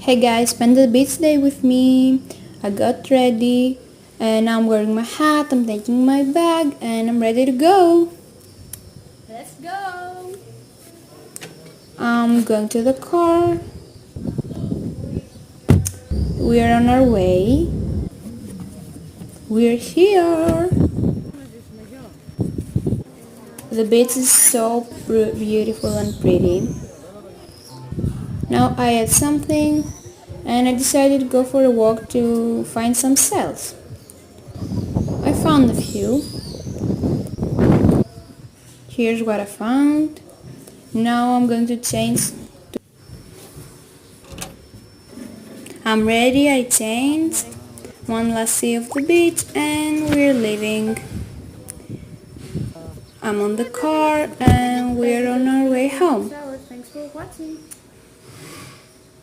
Hey guys, spend the beach day with me. I got ready and now I'm wearing my hat, I'm taking my bag and I'm ready to go. Let's go! I'm going to the car. We are on our way. We're here. The beach is so beautiful and pretty. Now I had something and I decided to go for a walk to find some cells. I found a few. Here's what I found. Now I'm going to change. I'm ready, I changed. One last see of the beach and we're leaving. I'm on the car and we're on our way home.